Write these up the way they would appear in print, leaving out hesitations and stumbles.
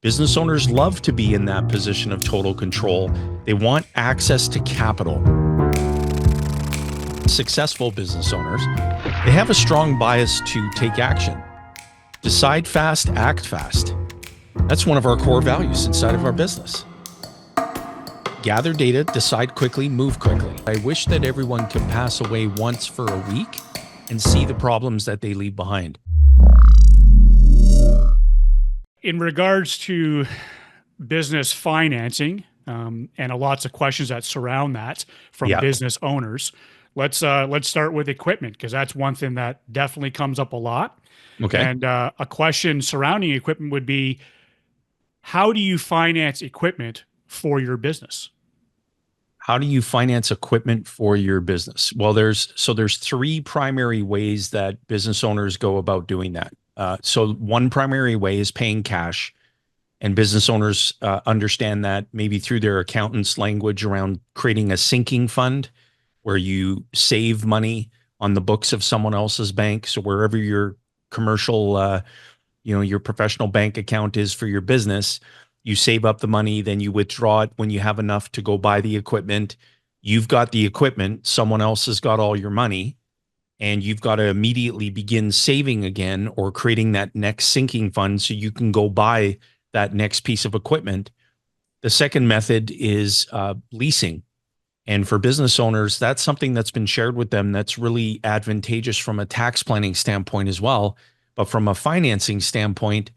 Business owners love to be in that position of total control. They want access to capital. Successful business owners, they have a strong bias to take action. Decide fast, act fast. That's one of our core values inside of our business. Gather data, decide quickly, move quickly. I wish that everyone could pass away once for a week and see the problems that they leave behind. In regards to business financing, and lots of questions that surround that from business owners, let's start with equipment, because that's one thing that definitely comes up a lot. Okay. And a question surrounding equipment would be, how do you finance equipment for your business? How do you finance equipment for your business? Well, there's three primary ways that business owners go about doing that. So one primary way is paying cash, and business owners understand that maybe through their accountant's language around creating a sinking fund where you save money on the books of someone else's bank. So wherever your commercial, your professional bank account is for your business, you save up the money, then you withdraw it when you have enough to go buy the equipment. You've got the equipment, someone else has got all your money, and you've got to immediately begin saving again or creating that next sinking fund so you can go buy that next piece of equipment. The second method is leasing. And for business owners, that's something that's been shared with them that's really advantageous from a tax planning standpoint as well. But from a financing standpoint,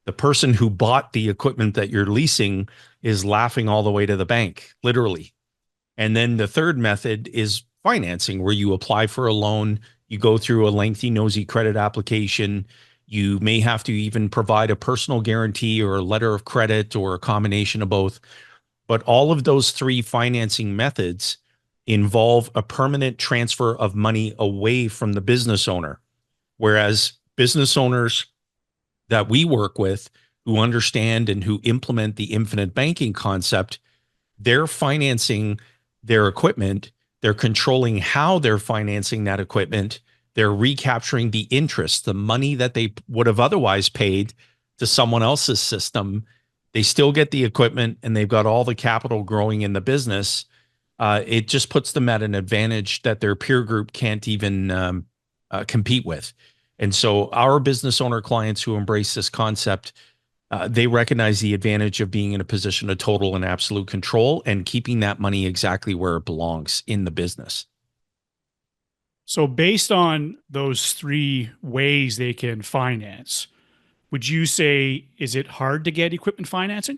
the person who bought the equipment that you're leasing is laughing all the way to the bank, literally. And then the third method is financing, where you apply for a loan, you go through a lengthy nosy credit application. You may have to even provide a personal guarantee or a letter of credit or a combination of both. But all of those three financing methods involve a permanent transfer of money away from the business owner. Whereas business owners that we work with who understand and who implement the infinite banking concept, they're financing their equipment. They're controlling how they're financing that equipment. They're recapturing the interest, the money that they would have otherwise paid to someone else's system. They still get the equipment and they've got all the capital growing in the business. It just puts them at an advantage that their peer group can't even compete with. And so our business owner clients who embrace this concept, they recognize the advantage of being in a position of total and absolute control and keeping that money exactly where it belongs in the business. So based on those three ways they can finance, would you say, is it hard to get equipment financing?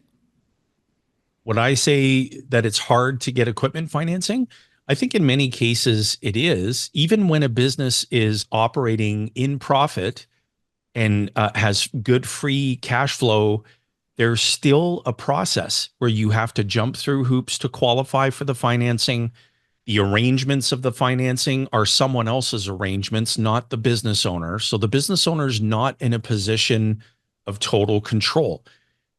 Would I say that it's hard to get equipment financing? I think in many cases it is. Even when a business is operating in profit and has good free cash flow, there's still a process where you have to jump through hoops to qualify for the financing. The arrangements of the financing are someone else's arrangements, not the business owner. So the business owner is not in a position of total control.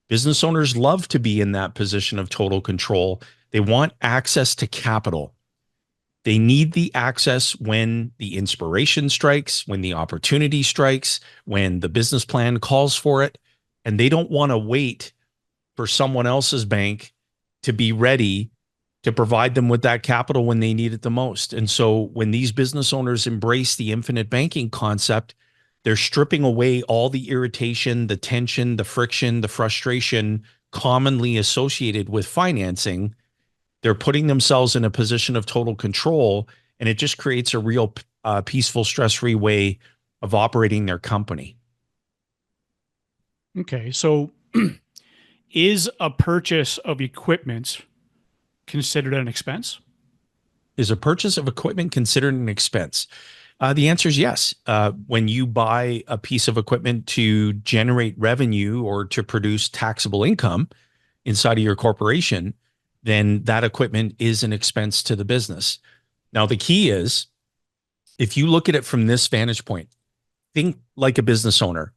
Business owners love to be in that position of total control. They want access to capital. They need the access when the inspiration strikes, when the opportunity strikes, when the business plan calls for it, and they don't want to wait for someone else's bank to be ready to provide them with that capital when they need it the most. And so when these business owners embrace the infinite banking concept, they're stripping away all the irritation, the tension, the friction, the frustration commonly associated with financing. They're putting themselves in a position of total control, and it just creates a real peaceful, stress-free way of operating their company. Okay, so is a purchase of equipment considered an expense? Is a purchase of equipment considered an expense? The answer is yes. When you buy a piece of equipment to generate revenue or to produce taxable income inside of your corporation, then that equipment is an expense to the business. Now, the key is, if you look at it from this vantage point, think like a business owner.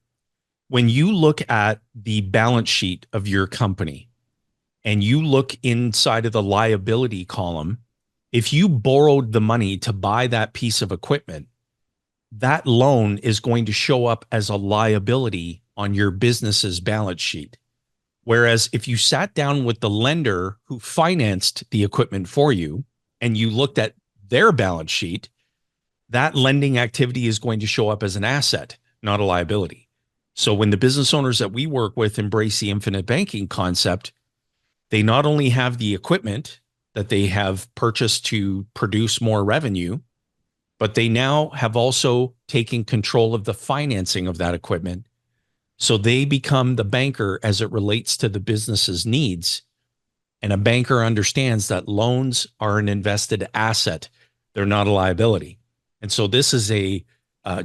When you look at the balance sheet of your company and you look inside of the liability column, if you borrowed the money to buy that piece of equipment, that loan is going to show up as a liability on your business's balance sheet. Whereas if you sat down with the lender who financed the equipment for you and you looked at their balance sheet, that lending activity is going to show up as an asset, not a liability. So when the business owners that we work with embrace the infinite banking concept, they not only have the equipment that they have purchased to produce more revenue, but they now have also taken control of the financing of that equipment. So they become the banker as it relates to the business's needs. And a banker understands that loans are an invested asset. They're not a liability. And so this is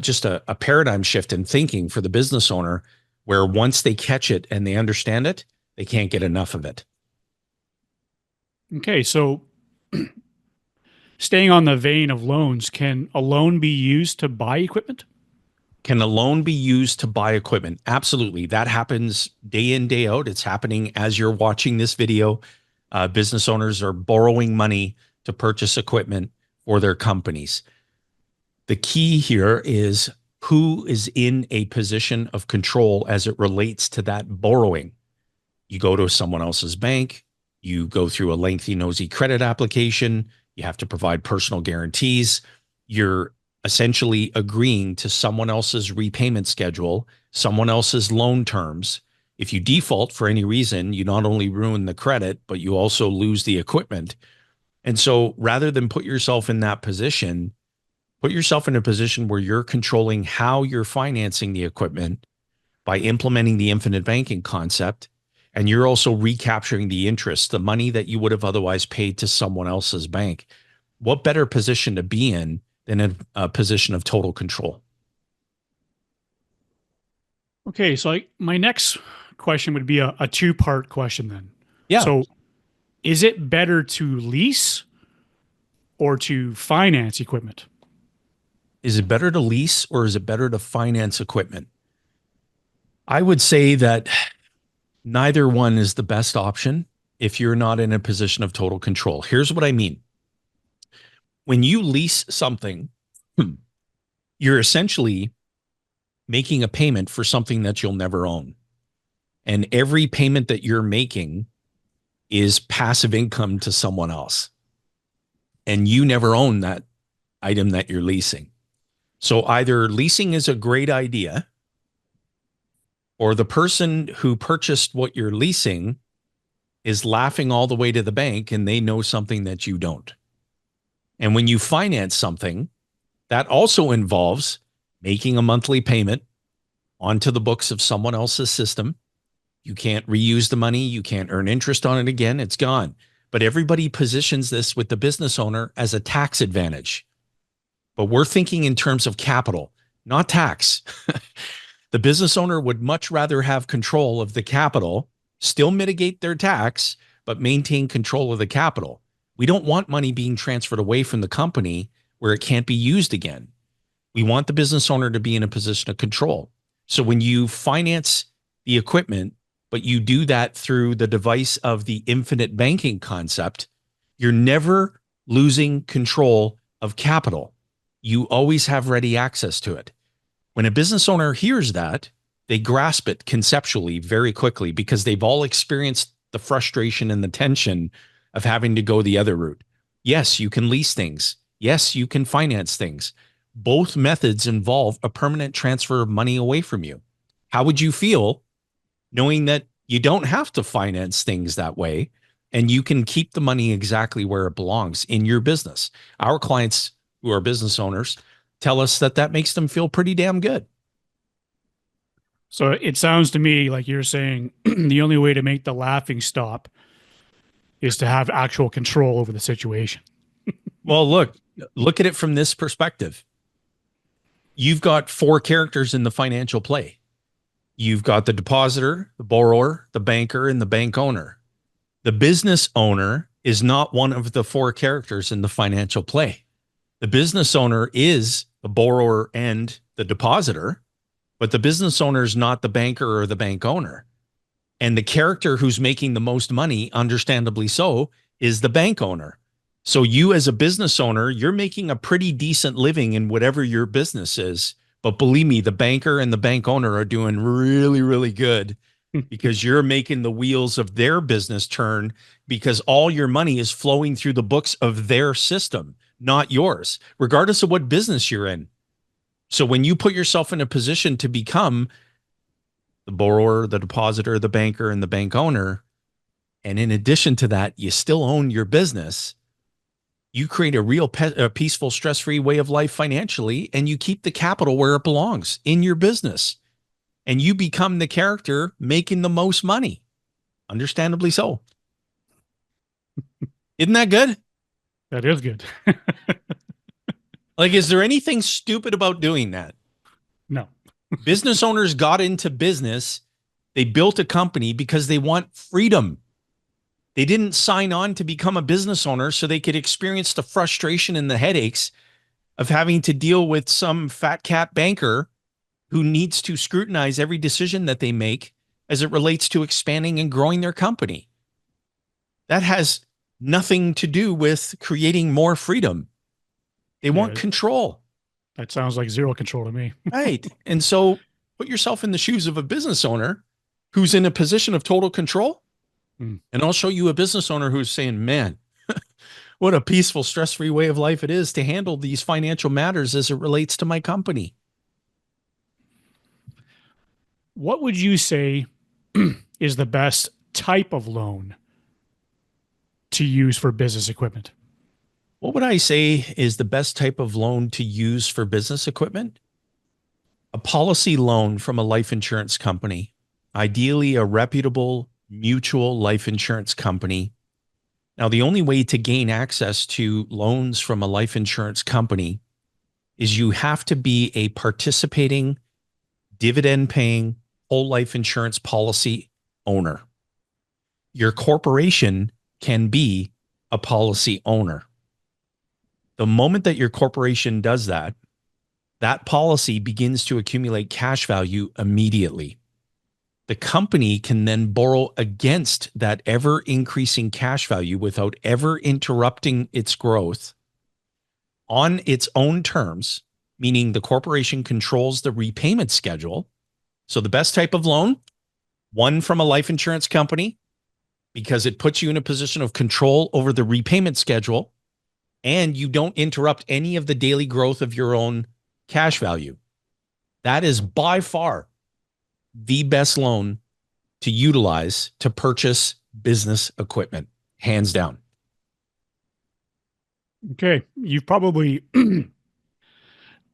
just a paradigm shift in thinking for the business owner, where once they catch it and they understand it, they can't get enough of it. Okay, so staying on the vein of loans, can a loan be used to buy equipment? Can a loan be used to buy equipment? Absolutely. That happens day in, day out. It's happening as you're watching this video. Business owners are borrowing money to purchase equipment for their companies. The key here is who is in a position of control as it relates to that borrowing. You go to someone else's bank, you go through a lengthy nosy credit application, you have to provide personal guarantees. You're essentially agreeing to someone else's repayment schedule, someone else's loan terms. If you default for any reason, you not only ruin the credit, but you also lose the equipment. And so rather than put yourself in that position, put yourself in a position where you're controlling how you're financing the equipment by implementing the infinite banking concept. And you're also recapturing the interest, the money that you would have otherwise paid to someone else's bank. What better position to be in than a position of total control? Okay, so my next question would be a two-part question then. Yeah. So is it better to lease or to finance equipment? Is it better to lease or is it better to finance equipment? I would say that neither one is the best option if you're not in a position of total control. Here's what I mean. When you lease something, you're essentially making a payment for something that you'll never own. And every payment that you're making is passive income to someone else. And you never own that item that you're leasing. So either leasing is a great idea, or the person who purchased what you're leasing is laughing all the way to the bank and they know something that you don't. And when you finance something, that also involves making a monthly payment onto the books of someone else's system. You can't reuse the money. You can't earn interest on it again. It's gone. But everybody positions this with the business owner as a tax advantage. But we're thinking in terms of capital, not tax. The business owner would much rather have control of the capital, still mitigate their tax, but maintain control of the capital. We don't want money being transferred away from the company where it can't be used again. We want the business owner to be in a position of control. So when you finance the equipment, but you do that through the device of the infinite banking concept, you're never losing control of capital. You always have ready access to it. When a business owner hears that, they grasp it conceptually very quickly because they've all experienced the frustration and the tension of having to go the other route. Yes, you can lease things. Yes, you can finance things. Both methods involve a permanent transfer of money away from you. How would you feel knowing that you don't have to finance things that way and you can keep the money exactly where it belongs in your business? Our clients who are business owners tell us that that makes them feel pretty damn good. So it sounds to me like you're saying the only way to make the laughing stop is to have actual control over the situation. Well, look at it from this perspective. You've got four characters in the financial play. You've got the depositor, the borrower, the banker, and the bank owner. The business owner is not one of the four characters in the financial play. The business owner is the borrower and the depositor, but the business owner is not the banker or the bank owner. And the character who's making the most money, understandably so, is the bank owner. So you as a business owner, you're making a pretty decent living in whatever your business is. But believe me, the banker and the bank owner are doing really, really good because you're making the wheels of their business turn because all your money is flowing through the books of their system, not yours, regardless of what business you're in. So when you put yourself in a position to become the borrower, the depositor, the banker, and the bank owner, and in addition to that, you still own your business, you create a real peaceful, stress-free way of life financially, and you keep the capital where it belongs in your business. And you become the character making the most money. Understandably so. Isn't that good? That is good. Like, is there anything stupid about doing that? No. Business owners got into business. They built a company because they want freedom. They didn't sign on to become a business owner so they could experience the frustration and the headaches of having to deal with some fat cat banker who needs to scrutinize every decision that they make as it relates to expanding and growing their company. That has nothing to do with creating more freedom. They want Yeah, control. that sounds like zero control to me. Right. And so put yourself in the shoes of a business owner who's in a position of total control. Mm. And I'll show you a business owner who's saying, man, what a peaceful, stress-free way of life it is to handle these financial matters as it relates to my company. What would you say is the best type of loan to use for business equipment? What would I say is the best type of loan to use for business equipment? A policy loan from a life insurance company, ideally a reputable mutual life insurance company. Now, the only way to gain access to loans from a life insurance company is you have to be a participating, dividend paying, whole life insurance policy owner. Your corporation can be a policy owner. The moment that your corporation does that, that policy begins to accumulate cash value immediately. The company can then borrow against that ever increasing cash value without ever interrupting its growth on its own terms, meaning the corporation controls the repayment schedule. So the best type of loan, one from a life insurance company, because it puts you in a position of control over the repayment schedule and you don't interrupt any of the daily growth of your own cash value. That is by far the best loan to utilize to purchase business equipment, hands down. Okay. You've probably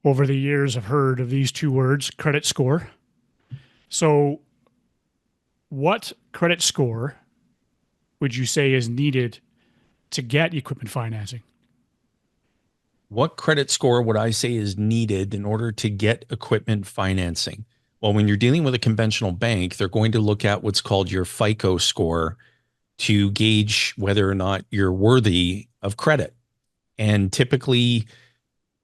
over the years have heard of these two words, credit score. So, what credit score would you say is needed to get equipment financing? What credit score would I say is needed in order to get equipment financing? Well, when you're dealing with a conventional bank, they're going to look at what's called your FICO score to gauge whether or not you're worthy of credit. And typically,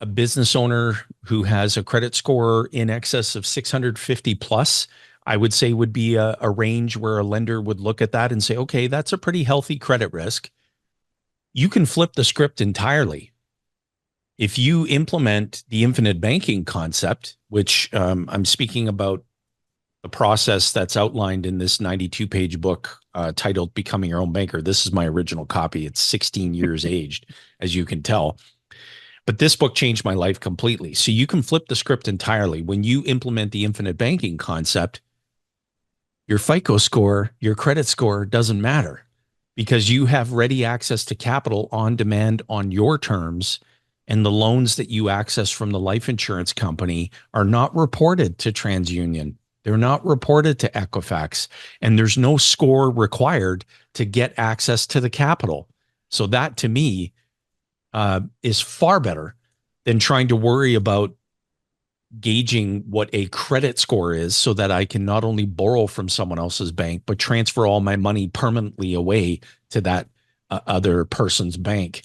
a business owner who has a credit score in excess of 650 plus, I would say would be a range where a lender would look at that and say, okay, that's a pretty healthy credit risk. You can flip the script entirely. If you implement the infinite banking concept, which I'm speaking about the process that's outlined in this 92-page book titled Becoming Your Own Banker. This is my original copy. It's 16 years aged, as you can tell. But this book changed my life completely. So you can flip the script entirely. When you implement the infinite banking concept, your FICO score, your credit score doesn't matter because you have ready access to capital on demand on your terms. And the loans that you access from the life insurance company are not reported to TransUnion. They're not reported to Equifax. And there's no score required to get access to the capital. So that to me is far better than trying to worry about gauging what a credit score is so that I can not only borrow from someone else's bank, but transfer all my money permanently away to that other person's bank.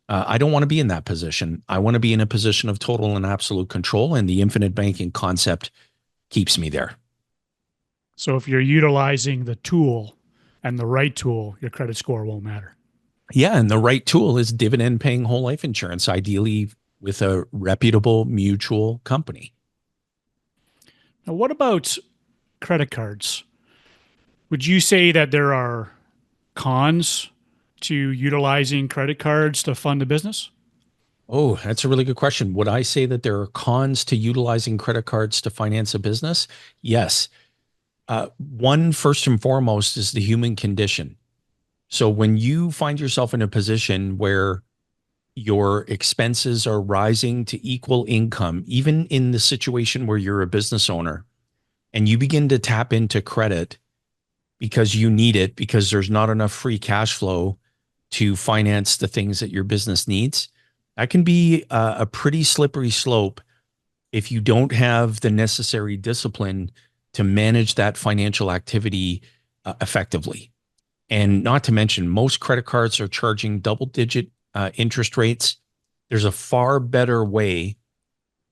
I don't want to be in that position. I want to be in a position of total and absolute control, and the infinite banking concept keeps me there. So, if you're utilizing the tool and the right tool, your credit score won't matter. Yeah, and the right tool is dividend paying whole life insurance, ideally with a reputable mutual company. Now, what about credit cards? Would you say that there are cons to utilizing credit cards to fund a business? Oh, that's a really good question. Would I say that there are cons to utilizing credit cards to finance a business? Yes. One, first and foremost, is the human condition. So when you find yourself in a position where your expenses are rising to equal income, even in the situation where you're a business owner, and you begin to tap into credit because you need it, because there's not enough free cash flow to finance the things that your business needs, that can be a pretty slippery slope if you don't have the necessary discipline to manage that financial activity effectively. And not to mention, most credit cards are charging double digit interest rates. There's a far better way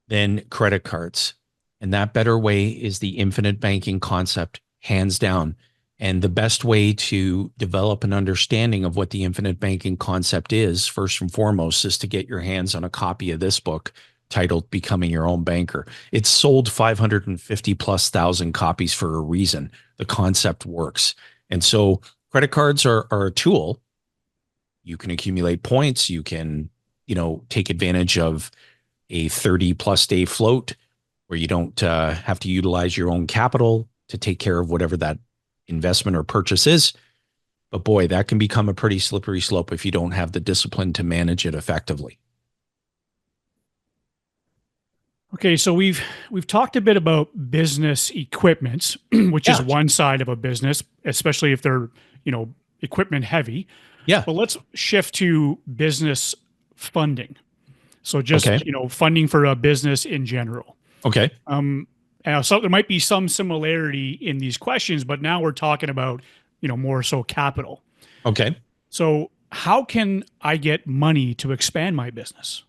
than credit cards. And that better way is the infinite banking concept, hands down. And the best way to develop an understanding of what the infinite banking concept is, first and foremost, is to get your hands on a copy of this book titled Becoming Your Own Banker. It's sold 550 plus thousand copies for a reason. The concept works. And so credit cards are a tool. You can accumulate points. You can, take advantage of a 30 plus day float where you don't have to utilize your own capital to take care of whatever that investment or purchase is. But boy, that can become a pretty slippery slope if you don't have the discipline to manage it effectively. Okay, so we've talked a bit about business equipment, which is Yeah. one side of a business, especially if they're, equipment heavy. Yeah. But let's shift to business funding. So just, Okay. funding for a business in general. Okay. So there might be some similarity in these questions, but now we're talking about, more so capital. Okay. So how can I get money to expand my business?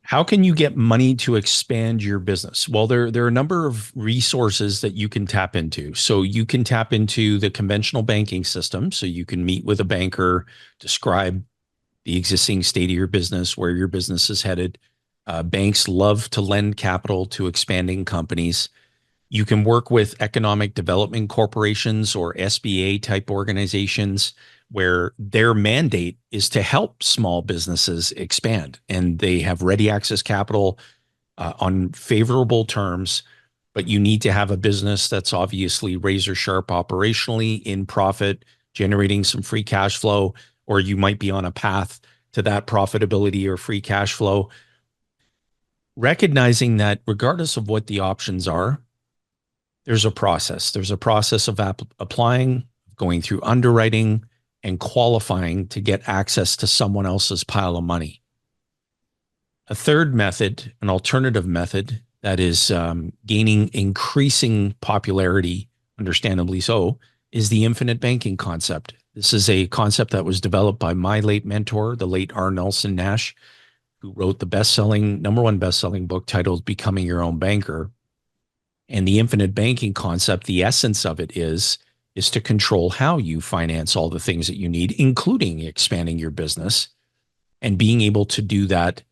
How can you get money to expand your business? Well, there are a number of resources that you can tap into. So you can tap into the conventional banking system. So you can meet with a banker, describe the existing state of your business, where your business is headed. Banks love to lend capital to expanding companies. You can work with economic development corporations or SBA type organizations where their mandate is to help small businesses expand, and they have ready access capital on favorable terms. But you need to have a business that's obviously razor sharp operationally, in profit, generating some free cash flow, or you might be on a path to that profitability or free cash flow. Recognizing that regardless of what the options are, there's a process. There's a process of applying, going through underwriting, and qualifying to get access to someone else's pile of money. A third method, an alternative method that is gaining increasing popularity, understandably so, is the infinite banking concept. This is a concept that was developed by my late mentor, the late R. Nelson Nash, who wrote the number one best-selling book titled Becoming Your Own Banker. And the infinite banking concept, the essence of it is to control how you finance all the things that you need, including expanding your business, and being able to do that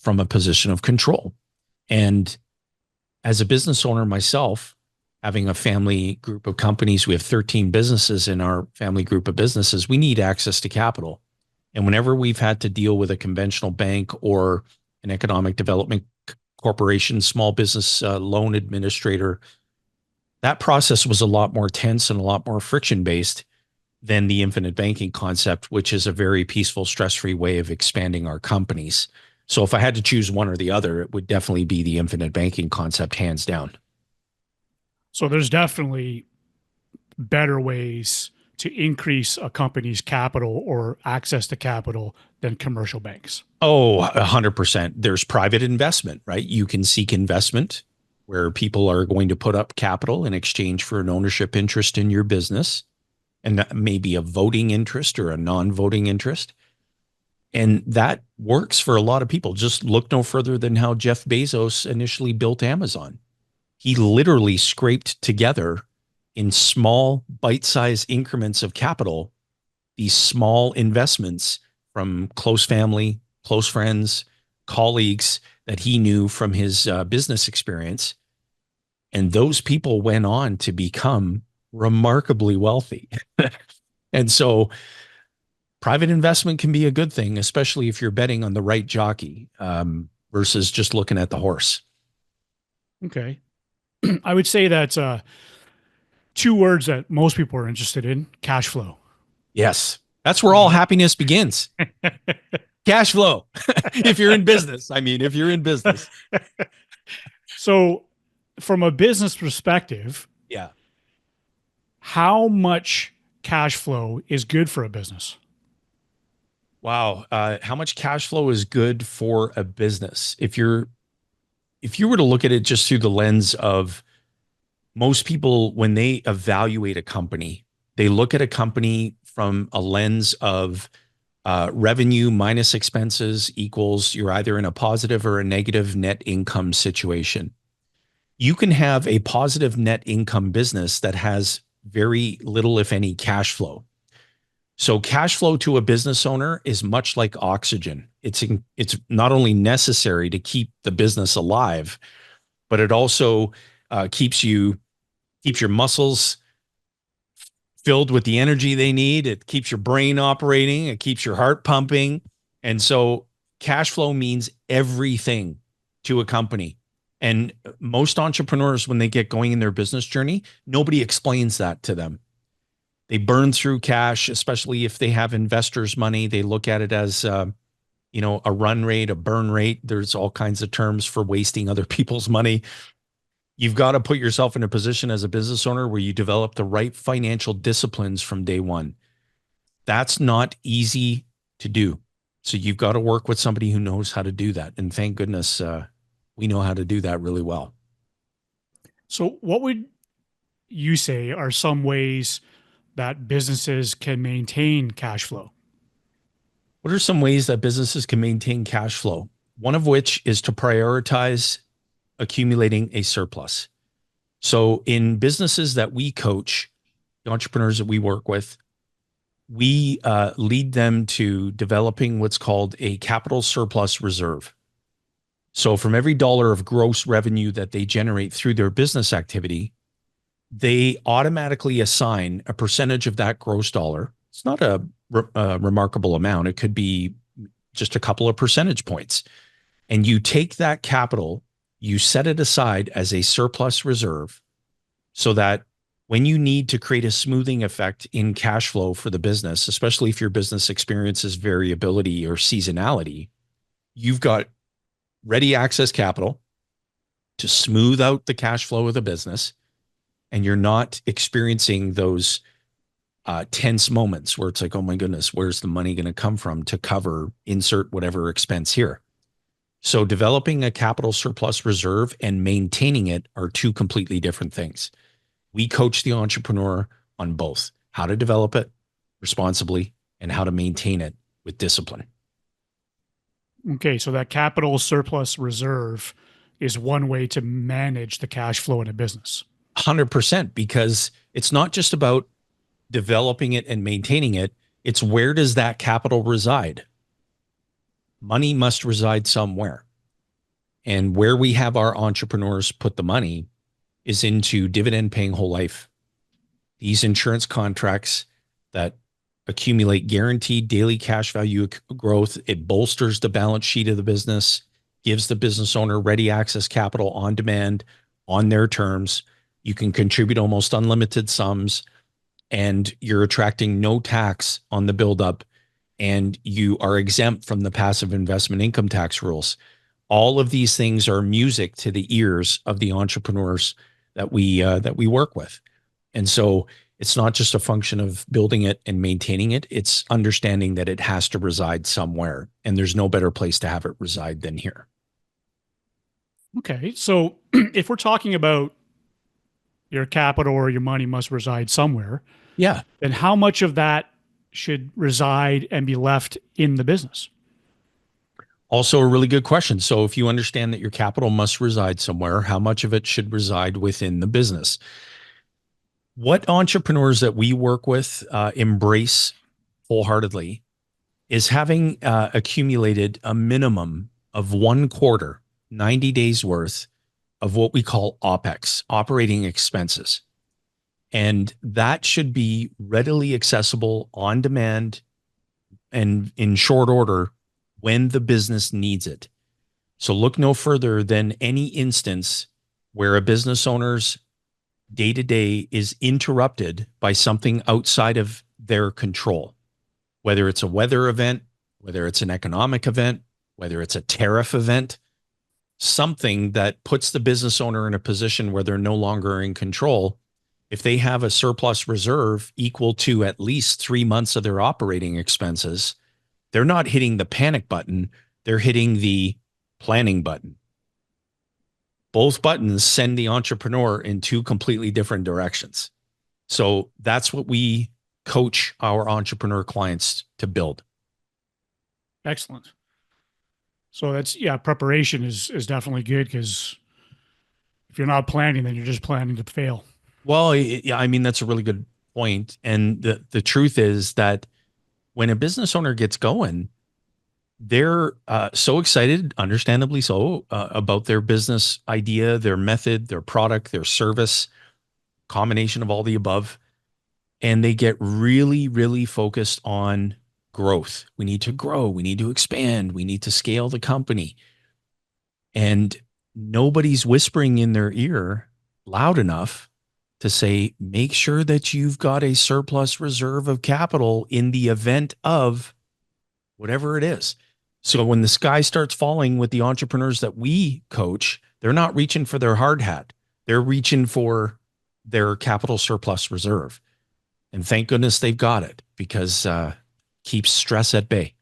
from a position of control. And as a business owner myself, having a family group of companies, we have 13 businesses in our family group of businesses, we need access to capital. And whenever we've had to deal with a conventional bank or an economic development corporation, small business loan administrator, that process was a lot more tense and a lot more friction based than the infinite banking concept, which is a very peaceful, stress-free way of expanding our companies. So if I had to choose one or the other, it would definitely be the infinite banking concept, hands down. So there's definitely better ways to increase a company's capital or access to capital than commercial banks. Oh, 100%. There's private investment, right? You can seek investment where people are going to put up capital in exchange for an ownership interest in your business, and maybe a voting interest or a non-voting interest. And that works for a lot of people. Just look no further than how Jeff Bezos initially built Amazon. He literally scraped together in small bite-sized increments of capital these small investments from close family, close friends, colleagues that he knew from his business experience. And those people went on to become remarkably wealthy. And so private investment can be a good thing, especially if you're betting on the right jockey versus just looking at the horse. Okay. I would say that two words that most people are interested in: cash flow. Yes, that's where all happiness begins. Cash flow. If you're in business, I mean, if you're in business. So, from a business perspective, Yeah. how much cash flow is good for a business? Wow. How much cash flow is good for a business? If you were to look at it just through the lens of most people, when they evaluate a company, they look at a company from a lens of revenue minus expenses equals you're either in a positive or a negative net income situation. You can have a positive net income business that has very little, if any, cash flow. So cash flow to a business owner is much like oxygen. It's not only necessary to keep the business alive, but it also keeps your muscles filled with the energy they need. It keeps your brain operating. It keeps your heart pumping. And so cash flow means everything to a company. And most entrepreneurs, when they get going in their business journey, nobody explains that to them. They burn through cash, especially if they have investors' money. They look at it as, a run rate, a burn rate. There's all kinds of terms for wasting other people's money. You've got to put yourself in a position as a business owner where you develop the right financial disciplines from day one. That's not easy to do. So you've got to work with somebody who knows how to do that. And thank goodness we know how to do that really well. So, what would you say are some ways that businesses can maintain cash flow? What are some ways that businesses can maintain cash flow? One of which is to prioritize accumulating a surplus. So in businesses that we coach, the entrepreneurs that we work with, we lead them to developing what's called a capital surplus reserve. So from every dollar of gross revenue that they generate through their business activity, they automatically assign a percentage of that gross dollar. It's not a remarkable amount. It could be just a couple of percentage points. And you take that capital, you set it aside as a surplus reserve so that when you need to create a smoothing effect in cash flow for the business, especially if your business experiences variability or seasonality, you've got ready access capital to smooth out the cash flow of the business. And you're not experiencing those tense moments where it's like, oh my goodness, where's the money going to come from to cover insert whatever expense here? So developing a capital surplus reserve and maintaining it are two completely different things. We coach the entrepreneur on both how to develop it responsibly and how to maintain it with discipline. Okay, so that capital surplus reserve is one way to manage the cash flow in a business. 100%, because it's not just about developing it and maintaining it. It's where does that capital reside? Money must reside somewhere. And where we have our entrepreneurs put the money is into dividend paying whole life. These insurance contracts that accumulate guaranteed daily cash value growth. It bolsters the balance sheet of the business, gives the business owner ready access capital on demand, on their terms. You can contribute almost unlimited sums, and you're attracting no tax on the buildup, and you are exempt from the passive investment income tax rules. All of these things are music to the ears of the entrepreneurs that we work with. And so it's not just a function of building it and maintaining it. It's understanding that it has to reside somewhere, and there's no better place to have it reside than here. Okay, so if we're talking about your capital or your money must reside somewhere, Yeah. then how much of that should reside and be left in the business? Also a really good question. So if you understand that your capital must reside somewhere, how much of it should reside within the business? What entrepreneurs that we work with embrace wholeheartedly is having accumulated a minimum of 1 quarter, 90 days worth of what we call OPEX, operating expenses. And that should be readily accessible on demand and in short order when the business needs it. So look no further than any instance where a business owner's day to day is interrupted by something outside of their control, whether it's a weather event, whether it's an economic event, whether it's a tariff event, something that puts the business owner in a position where they're no longer in control. If they have a surplus reserve equal to at least 3 months of their operating expenses, they're not hitting the panic button, they're hitting the planning button. Both buttons send the entrepreneur in two completely different directions. So that's what we coach our entrepreneur clients to build. Excellent. So that's, yeah, preparation is definitely good, because if you're not planning, then you're just planning to fail. Well, yeah, I mean, that's a really good point. And the truth is that when a business owner gets going, they're so excited, understandably so, about their business idea, their method, their product, their service, combination of all the above. And they get really, really focused on growth. We need to grow. We need to expand. We need to scale the company. And nobody's whispering in their ear loud enough to say, make sure that you've got a surplus reserve of capital in the event of whatever it is. So when the sky starts falling with the entrepreneurs that we coach, they're not reaching for their hard hat. They're reaching for their capital surplus reserve. And thank goodness they've got it, because keeps stress at bay.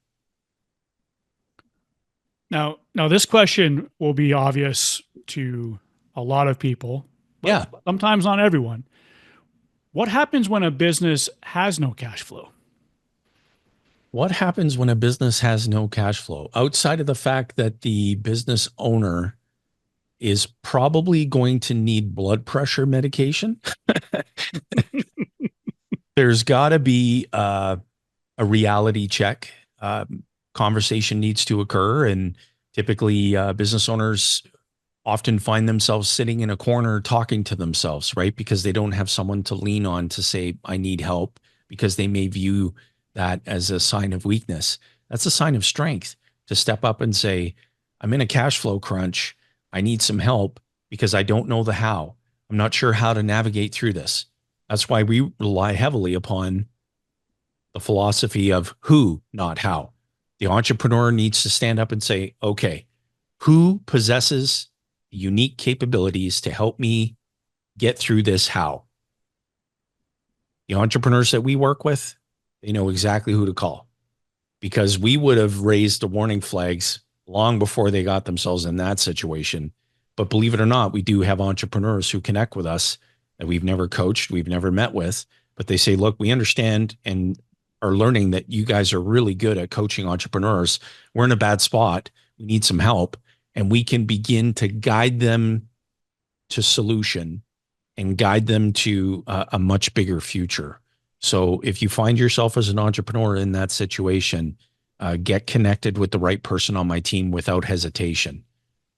Now this question will be obvious to a lot of people, but Yeah. sometimes not everyone. What happens when a business has no cash flow? What happens when a business has no cash flow? Outside of the fact that the business owner is probably going to need blood pressure medication, there's got to be a reality check. Conversation needs to occur. And typically, business owners often find themselves sitting in a corner talking to themselves, right? Because they don't have someone to lean on to say, I need help, because they may view that as a sign of weakness. That's a sign of strength to step up and say, I'm in a cash flow crunch. I need some help because I don't know the how. I'm not sure how to navigate through this. That's why we rely heavily upon the philosophy of who, not how. The entrepreneur needs to stand up and say, okay, who possesses unique capabilities to help me get through this how? The entrepreneurs that we work with, they know exactly who to call, because we would have raised the warning flags long before they got themselves in that situation. But believe it or not, we do have entrepreneurs who connect with us that we've never coached, we've never met with, but they say, look, we understand and are learning that you guys are really good at coaching entrepreneurs. We're in a bad spot. We need some help. And we can begin to guide them to solution and guide them to a much bigger future. So if you find yourself as an entrepreneur in that situation, get connected with the right person on my team without hesitation.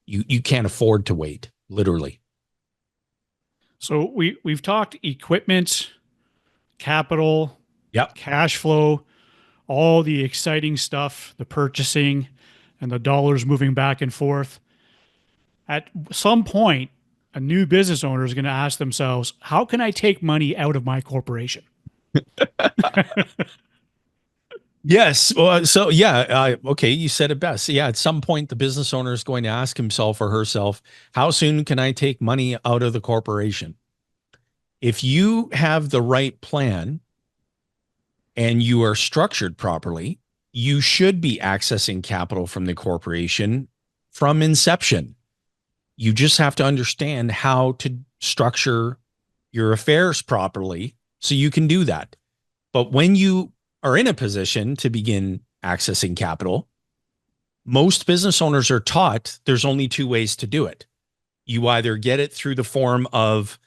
You can't afford to wait, literally. So we've talked equipment, capital, Yep. cash flow, all the exciting stuff, the purchasing and the dollars moving back and forth. At some point, a new business owner is going to ask themselves, how can I take money out of my corporation? Yes. Well, so yeah. Okay. You said it best. Yeah. At some point, the business owner is going to ask himself or herself, how soon can I take money out of the corporation? If you have the right plan and you are structured properly, you should be accessing capital from the corporation from inception. You just have to understand how to structure your affairs properly so you can do that. But when you are in a position to begin accessing capital, most business owners are taught there's only two ways to do it. You either get it through the form of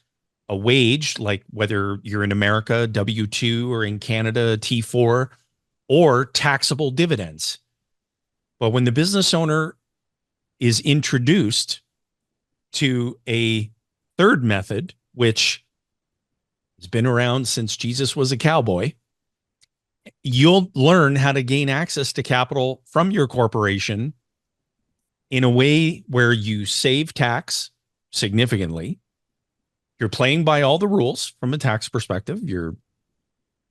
a wage, like whether you're in America, W-2, or in Canada, T4, or taxable dividends. But when the business owner is introduced to a third method, which It's been around since Jesus was a cowboy. You'll learn how to gain access to capital from your corporation in a way where you save tax significantly. You're playing by all the rules from a tax perspective. You're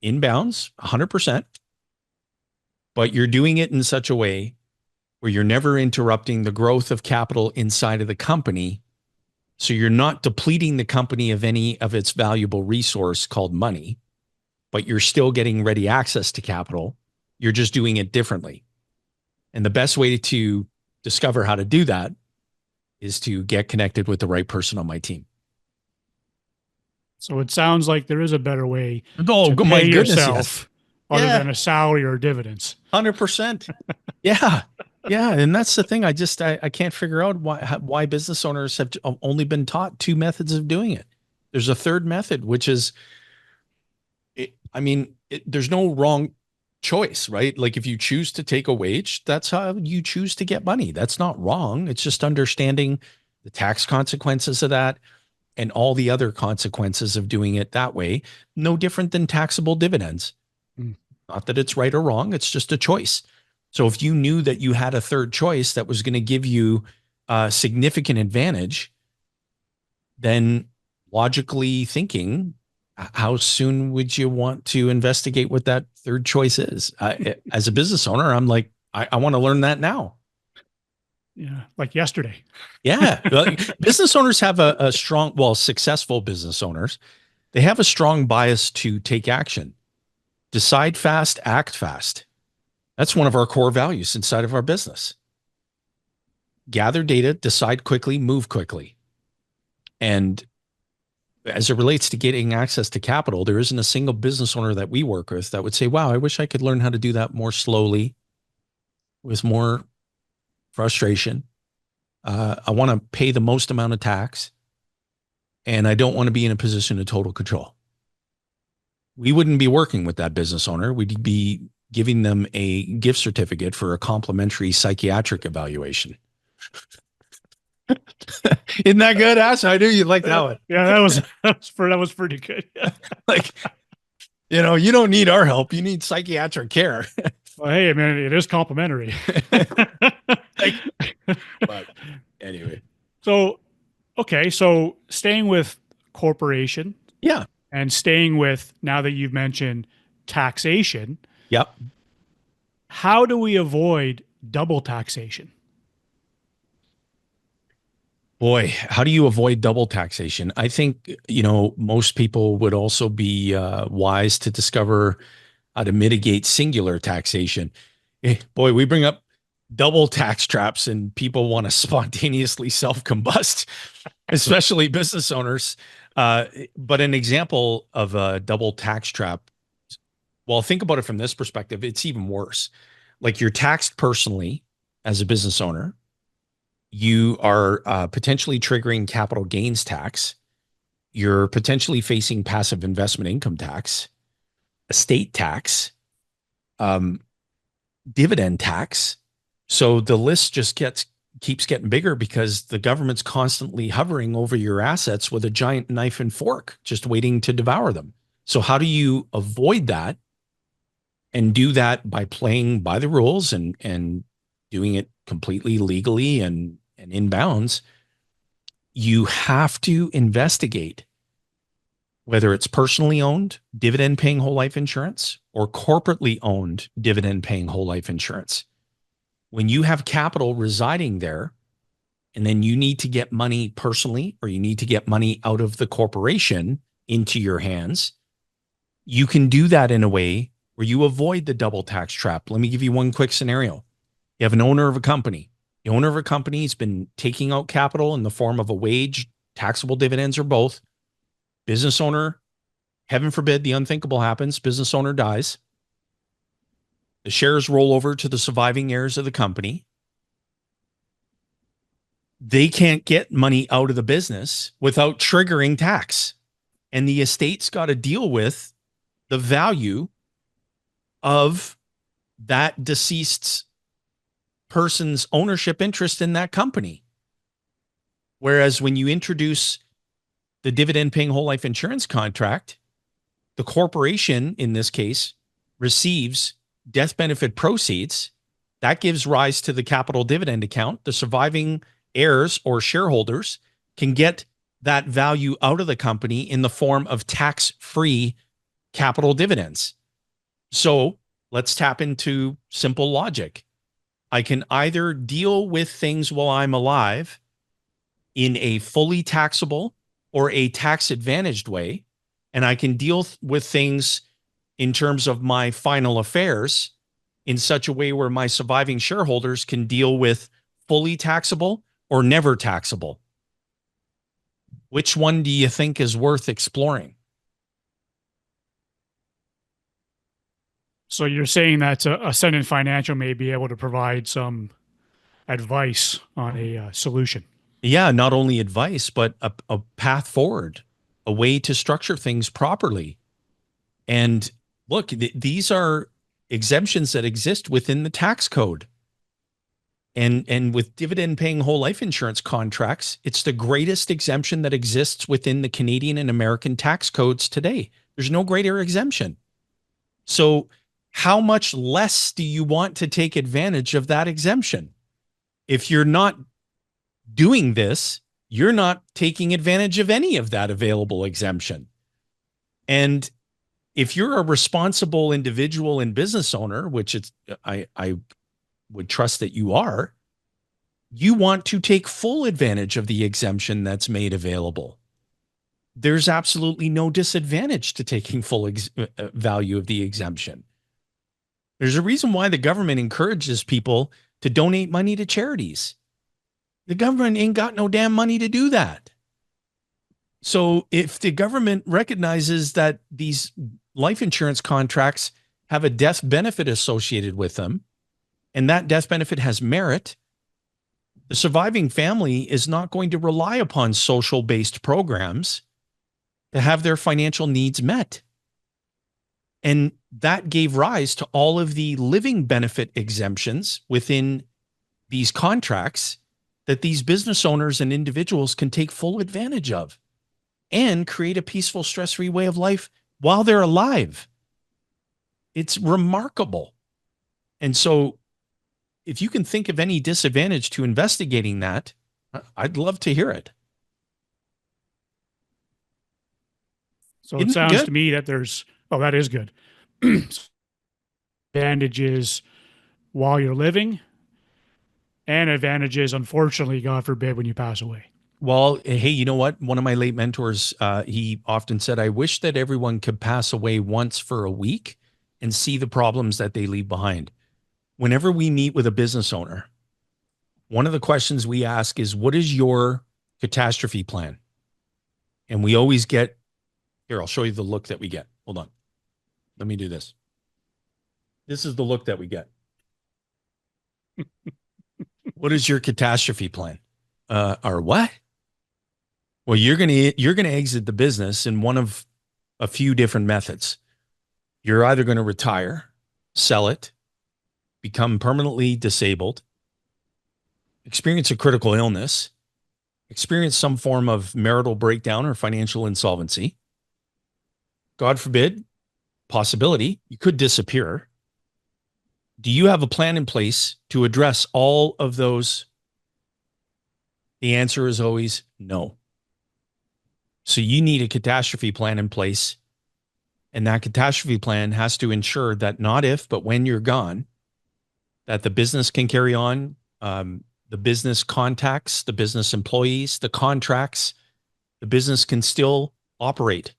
in bounds 100%, but you're doing it in such a way where you're never interrupting the growth of capital inside of the company. So you're not depleting the company of any of its valuable resource called money, but you're still getting ready access to capital. You're just doing it differently. And the best way to discover how to do that is to get connected with the right person on my team. So it sounds like there is a better way Oh, to my pay goodness, yourself yes. other Yeah. than a salary or dividends. 100%. Yeah. Yeah. And that's the thing. I can't figure out why business owners have only been taught two methods of doing it. There's a third method, which is, there's no wrong choice, right? Like if you choose to take a wage, that's how you choose to get money. That's not wrong. It's just understanding the tax consequences of that and all the other consequences of doing it that way. No different than taxable dividends. Not that it's right or wrong. It's just a choice. So if you knew that you had a third choice that was going to give you a significant advantage, then logically thinking, how soon would you want to investigate what that third choice is? As a business owner, I'm like, I want to learn that now. Yeah, like yesterday. Yeah. Business owners have a strong, well, successful business owners, they have a strong bias to take action. Decide fast, act fast. That's one of our core values inside of our business. Gather data, decide quickly, move quickly. And as it relates to getting access to capital, there isn't a single business owner that we work with that would say, wow, I wish I could learn how to do that more slowly with more frustration. I want to pay the most amount of tax, and I don't want to be in a position of total control. We wouldn't be working with that business owner. We'd be giving them a gift certificate for a complimentary psychiatric evaluation. Isn't that good, Ash? I knew you'd like that one. Yeah, that was pretty good. Like, you don't need our help. You need psychiatric care. Well, hey, man, it is complimentary. But anyway. So, okay. So staying with corporation. Yeah. And staying with, now that you've mentioned taxation. Yep. How do we avoid double taxation? Boy, how do you avoid double taxation? I think, most people would also be wise to discover how to mitigate singular taxation. Boy, we bring up double tax traps and people want to spontaneously self-combust, especially business owners. But an example of a double tax trap, well, think about it from this perspective, it's even worse. Like you're taxed personally as a business owner. You are potentially triggering capital gains tax. You're potentially facing passive investment income tax, estate tax, dividend tax. So the list just keeps getting bigger because the government's constantly hovering over your assets with a giant knife and fork, just waiting to devour them. So how do you avoid that and do that by playing by the rules and doing it completely legally and in bounds? You have to investigate whether it's personally owned dividend paying whole life insurance or corporately owned dividend paying whole life insurance. When you have capital residing there, and then you need to get money personally, or you need to get money out of the corporation into your hands, you can do that in a way where you avoid the double tax trap. Let me give you one quick scenario. You have an owner of a company. The owner of a company has been taking out capital in the form of a wage, taxable dividends, or both. Business owner, heaven forbid the unthinkable happens, business owner dies. The shares roll over to the surviving heirs of the company. They can't get money out of the business without triggering tax. And the estate's got to deal with the value of that deceased person's ownership interest in that company. Whereas when you introduce the dividend paying whole life insurance contract, the corporation, in this case, receives death benefit proceeds. That gives rise to the capital dividend account. The surviving heirs or shareholders can get that value out of the company in the form of tax-free capital dividends. So let's tap into simple logic. I can either deal with things while I'm alive in a fully taxable or a tax-advantaged way, and I can deal with things in terms of my final affairs in such a way where my surviving shareholders can deal with fully taxable or never taxable. Which one do you think is worth exploring? So you're saying that Ascendant Financial may be able to provide some advice on a solution. Yeah, not only advice, but a path forward, a way to structure things properly. And look, these are exemptions that exist within the tax code. And with dividend paying whole life insurance contracts, it's the greatest exemption that exists within the Canadian and American tax codes today. There's no greater exemption. So how much less do you want to take advantage of that exemption? If you're not doing this, you're not taking advantage of any of that available exemption. And if you're a responsible individual and business owner, which it's, I would trust that you are, you want to take full advantage of the exemption that's made available. There's absolutely no disadvantage to taking full value of the exemption. There's a reason why the government encourages people to donate money to charities. The government ain't got no damn money to do that. So if the government recognizes that these life insurance contracts have a death benefit associated with them, and that death benefit has merit, the surviving family is not going to rely upon social-based programs to have their financial needs met. And that gave rise to all of the living benefit exemptions within these contracts that these business owners and individuals can take full advantage of and create a peaceful, stress-free way of life while they're alive. It's remarkable. And so if you can think of any disadvantage to investigating that, I'd love to hear it. So it sounds to me that there's, oh, that is good. Advantages while you're living and advantages, unfortunately, God forbid, when you pass away. Well, hey, you know what? One of my late mentors, he often said, I wish that everyone could pass away once for a week and see the problems that they leave behind. Whenever we meet with a business owner, one of the questions we ask is, what is your catastrophe plan? And we always get, here, I'll show you the look that we get. Hold on. Let me do this. This is the look that we get. What is your catastrophe plan? Or what? Well, you're gonna exit the business in one of a few different methods. You're either going to retire, sell it, become permanently disabled, experience a critical illness, experience some form of marital breakdown or financial insolvency. God forbid, possibility, you could disappear. Do you have a plan in place to address all of those? The answer is always no. So you need a catastrophe plan in place. And that catastrophe plan has to ensure that not if, but when you're gone, that the business can carry on, the business contacts, the business employees, the contracts, the business can still operate.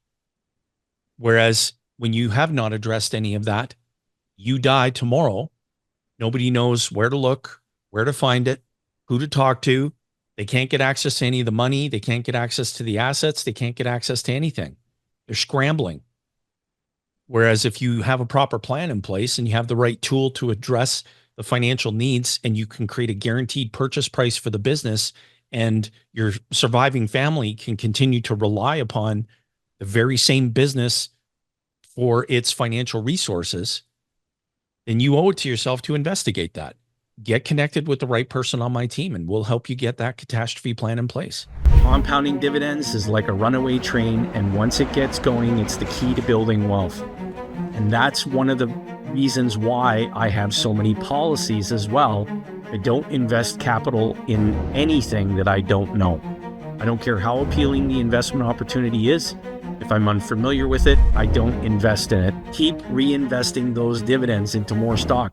Whereas when you have not addressed any of that, you die tomorrow. Nobody knows where to look, where to find it, who to talk to. They can't get access to any of the money. They can't get access to the assets. They can't get access to anything. They're scrambling. Whereas if you have a proper plan in place and you have the right tool to address the financial needs and you can create a guaranteed purchase price for the business and your surviving family can continue to rely upon the very same business for its financial resources, then you owe it to yourself to investigate that. get connected with the right person on my team and we'll help you get that catastrophe plan in place. Compounding dividends is like a runaway train, and once it gets going, it's the key to building wealth. And that's one of the reasons why I have so many policies as well. I don't invest capital in anything that I don't know. I don't care how appealing the investment opportunity is. If I'm unfamiliar with it, I don't invest in it. Keep reinvesting those dividends into more stock.